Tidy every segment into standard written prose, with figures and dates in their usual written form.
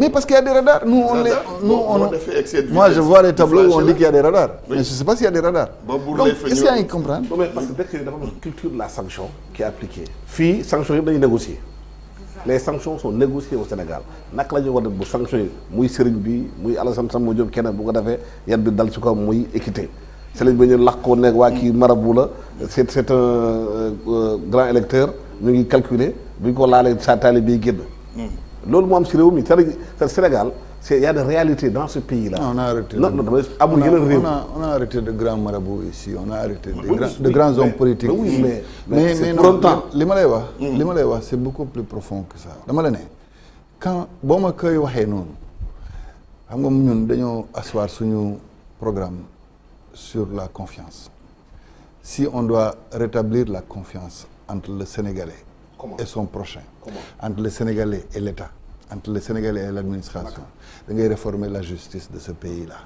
Mais parce qu'il y a des radars. Moi, je vois les tableaux où on dit qu'il y a des radars. Oui. Mais je ne sais pas s'il y a des radars. Donc, est-ce qu'il y a comprendre? Non, mais parce que dès qu'il y a une culture de la sanction qui est appliquée. Fille, sanction, il y a négocier. Les sanctions sont négociées au Sénégal. Nak la ñu war bu sanction muy serigne bi muy Alassane Samba Diop keneen bu ko defee yan bi dal ci ko muy équité serigne bi ñu lakko nek waa kii marabout la c'est un grand électeur ñu ngi calculer buñ ko laalee sa taali bi génn loolu moo am ci réew mi c'est Sénégal il y a des réalités dans ce pays là. On a arrêté. On a arrêté de grands marabouts ici, on a arrêté de grands hommes politiques. Oui, mais pour autant, li ma lay wax c'est beaucoup plus profond que ça. Dama la ne quand boo ma koy waxee noonu xam nga ñun dañoo asseoir suñu programme sur la confiance. Si on doit rétablir la confiance entre le Sénégalais et son prochain, entre le Sénégalais et l'État, entre le Sénégalais et l'administration, da ngay réformer la justice de ce pays-là.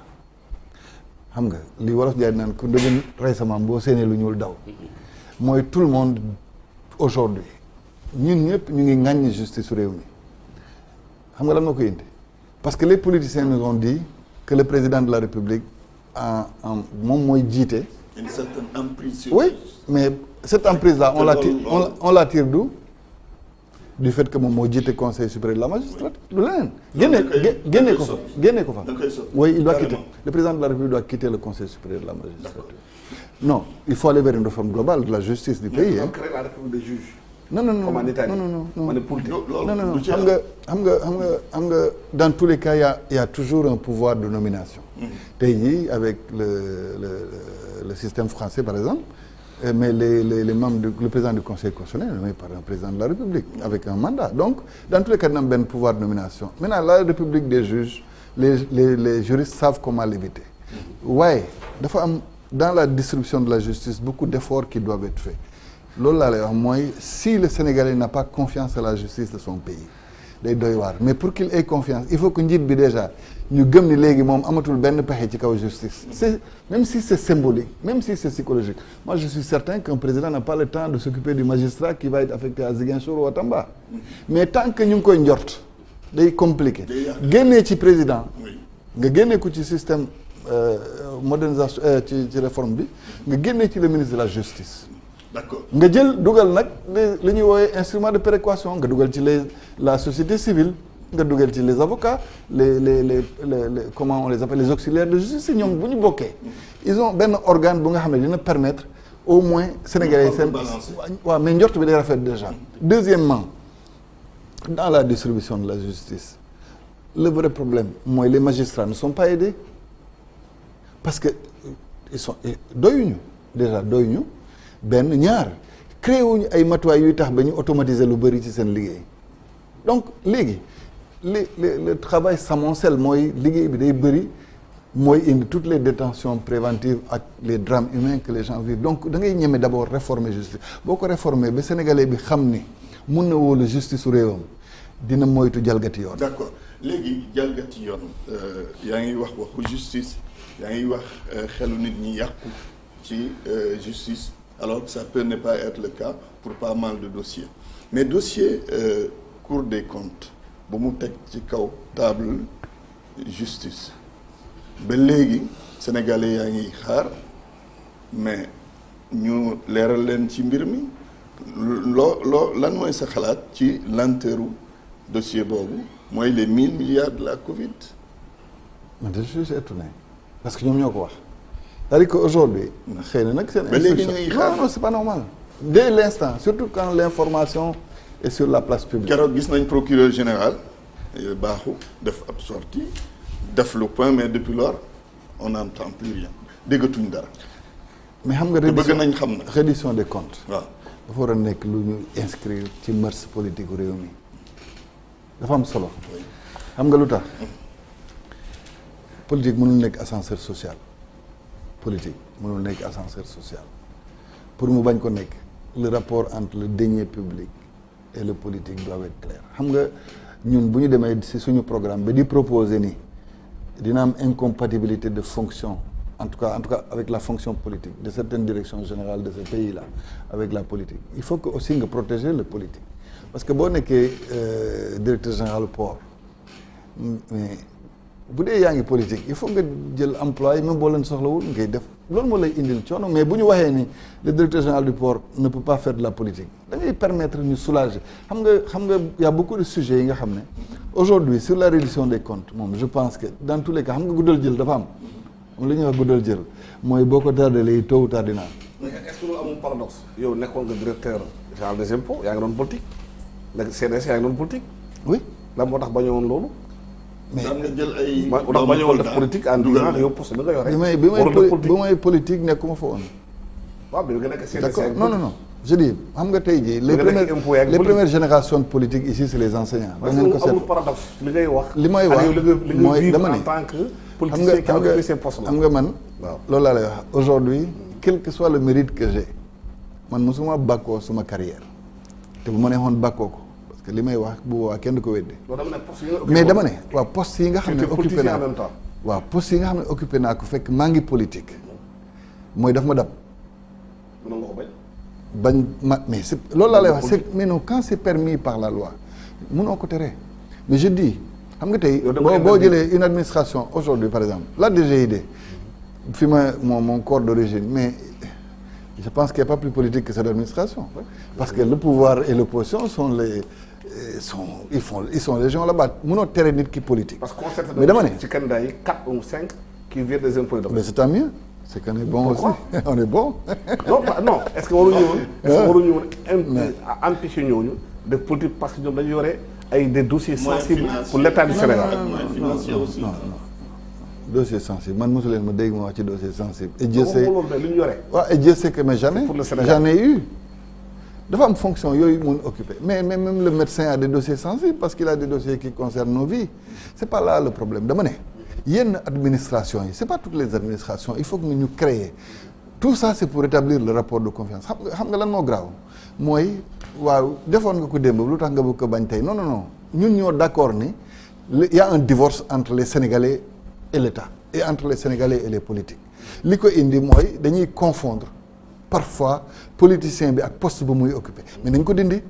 Xam nga li wolof jaay naan ku ndëgën récemment boo séenee lu ñuul daw mooy tout le monde aujourd'hui ñun ñëpp ñu ngi ŋàññi justice réew mi xam nga lan moo ko indi parce que les politiciens nous ont dit que le président de la République moom mooy jiite. Une certaine emprise. Oui, mais cette emprise-là on la tire d'où? Du fait que moom moo jiite conseil supérieur de la magistrature du leneen génne ko fa oui il doit quitter le président de la République doit quitter le conseil supérieur de la magistrature. Non, il faut aller vers une réforme globale de la justice du pays. On crée la république des juges. Non comme en Italie. Non xam nga dans tous les cas il y a toujours un pouvoir de nomination. Tey jii avec le système français par exemple. Mais les membres le président du conseil constitutionnel est nommé par un président de la République avec un mandat. Donc, dans tous les cas, il y a un pouvoir de nomination. Maintenant, la République des juges, les juristes savent comment l'éviter. Ouais, dans la distribution de la justice, beaucoup d'efforts qui doivent être faits. Si le Sénégalais n'a pas confiance à la justice de son pays, mais pour qu'il ait confiance, il faut que nous déjà ñu gëm ni léegi moom amatul benn pexe ci kaw justice. Même si c'est symbolique, même si c'est psychologique. Moi, je suis certain qu'un président n'a pas le temps de s'occuper du magistrat qui va être affecté à Ziguinchor ou à Tamba. Mais tant que ñu ngi koy njort day compliqué. Génnee ci président nga génnee ko ci système modernisation ci réforme bi nga génnee ci le ministre de la justice. D'accord. nga jël dugal nag li ñuy woowee instrument de péréquation nga dugal ci la société civile nga dugal ci les avocats les comment on les appelle les auxiliaires de justice ñoom bu ñu bokkee ils ont benn organe bu nga xam ne dina permettre au moins sénégalais seen waaw mais njort bi day rafet déjà. Deuxièmement, dans la distribution de la justice le vrai problème mooy les magistrats ne sont pas aidés parce que ils sont doyuñu benn ñaar créé wuñu ay matuwaay yuy tax ba ñu automatiser lu bëri ci seen liggéey. Donc léegi le travail s'amoncelle mooy liggéey bi day bëri mooy indi toutes les détentions préventives ak les drames humains que les gens vivent. Donc da ngay ñeme d'abord réformer justice boo ko réformer ba sénégalais bi xam ni mun na wóolu justice su réewam dina moytu jalgati yoon. D'accord léegi jalgati yoon yaa ngi waxu justice yaa ngi wax xelu nit ñi yàqu ci justice alors que ça peut ne pas être le cas pour pas mal de dossiers mais dossier Cour des comptes ba mu teg ci kaw table justice ba léegi sénégalais yaa ngi xaar mais ñu leeral leen ci mbir mi lan mooy sa xalaat ci lenteuru dossier boobu mooy les 1000 milliards de la Covid. man de je suis étonné parce que ñoom ñoo ko wax c'est-à-dire qu'aujourd'hui xëy na nag seen instruction non c'est pas normal dès l'instant surtout quand l'information est sur la place publique. keroog gis nañ procureur général baaxu def ab sortie def le point mais depuis lors on n'entend plus rien déggatuñ dara. mais xam nga bëgg nañ xam na reddition des comptes. waaw dafa war a nekk lu ñu inscrire ci mœurs politique réew mi dafa am solo. xam nga lu tax politique mënul nekk ascenseur social. politique mënul nekk ascenseur social pour mu bañ ko nekk le rapport entre le denier public et le politique doit être clair. xam nga ñun bu ñu demee ci suñu programme ba di proposer ni dina am incompatibilité de fonction en tout cas avec la fonction politique de certaines directions générales de ce pays-là avec la politique il faut que aussi nga protéger le politique parce que boo nekkee directeur général port mais bu dee yaa ngi politique il faut nga jël emploi même boo leen soxlawul ngay def loolu moo lay indil coono mais bu ñu waxee ni le directeur général du port ne peut pas faire de la politique da ngay permettre ñu soulager xam nga y a beaucoup de sujets yi nga xam ne aujourd'hui sur la reddition des comptes moom je pense que dans tous les cas xam nga guddal jël dafa am li ñuy wax guddal jël mooy boo ko tardalee tôt ou tard dina am. mais est-ce que loolu amul paradoxe yow nekkoon nga directeur général des impôts yaa ngi doon politique nag CDC yaa ngi doon politique. oui lan moo tax bañu woon loolu. mais daan nga jël ay. ndax bañu woon def politique en disant yow poste bi nga yore. bi may politique nekkuma fa woon. waaw bi nga nekk CDC. d'accord non je dis xam nga tey jii les premières générations de politique ici c'est les enseignants. da ngeen ko seetlu amul paradoxe li ngay wax. li may wax mooy dama ne en tant que politicien qui a occupé ces postes là. xam nga man. waaw loolu laa lay wax aujourd'hui quel que soit le mérite que j'ai man mosuma bàkkoo suma carrière te bu ma neexoon bàkkoo ko parce que li may wax bu boobaa kenn du ko weddi. mais dama ne waaw poste yi nga xam ne occupé naa waaw poste yi nga xam ne occupé naa ko fekk maa ngi politique mooy daf ma dab. mën nga ko bañ mais c'est loolu laa lay wax c'est mais non quand c'est permis par la loi mënoo ko tere mais je dis xam nga tey boo jëlee une administration aujourd'hui par exemple la DGID fi ma mon corps d'origine mais je pense qu'il n'y a pas plus politique que cette administration parce que le pouvoir et l'opposition ils sont les gens là-bas mënoo tere nit ki politique mais dama ne ci candidat yi 4 ou 5 qui viennent des impôts. mais c'est tant mieux c'est qu'on est bon aussi on est bon. non est-ce que waruñu woon empêcher ñooñu de politique parce que ñoom dañu yore ay des dossiers sensibles pour l'État du Sénégal. non dossier sensible man mosu leen ma dégg ma wax ci dossier sensible. et Dieu sait li ñu yore. waaw et Dieu sait que mais j'en ai eu dafa am fonction yooyu mun occuper mais même le médecin a des dossiers sensibles parce qu'il a des dossiers qui concernent nos vies c'est pas là le problème dama ne. yenn administration yi c'est pas toutes les administrations il faut que ñu créer tout ça c'est pour rétablir le rapport de confiance xam nga lan moo grave mooy waaw defoon nga ko démb lu tax nga bëgg ko bañ tey non ñun ñoo d'accord ni il y a un divorce entre les Sénégalais et l'État et entre les Sénégalais et les politiques li ko indi mooy dañuy confondre parfois politicien bi ak poste bu muy occuper mais nañ ko dindi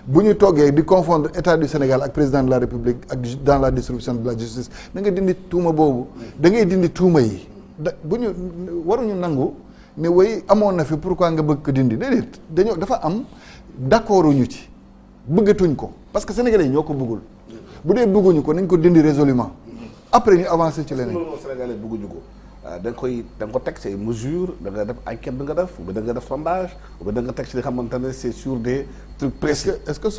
bu ñu toogee di confondre état du Sénégal ak président de la République ak dans la distribution de la justice da nga dindi tuuma boobu da ngay dindi tuuma yi bu ñu waruñu nangu ne way amoon na fi pourquoi nga bëgg ko dindi déedéet dafa am d'accorduñu ci bëggatuñ ko parce que sénégalais yi ñoo ko bëggul bu dee bëgguñu ko nañ ko dindi résolument après ñu avancer ci leneen. sénégalais bëgguñu ko da nga ko teg say mesures da nga def enquête bi nga def ou da nga def sondage ou da nga teg ci li xamante ne c'est sur des trucs précis. est-ce que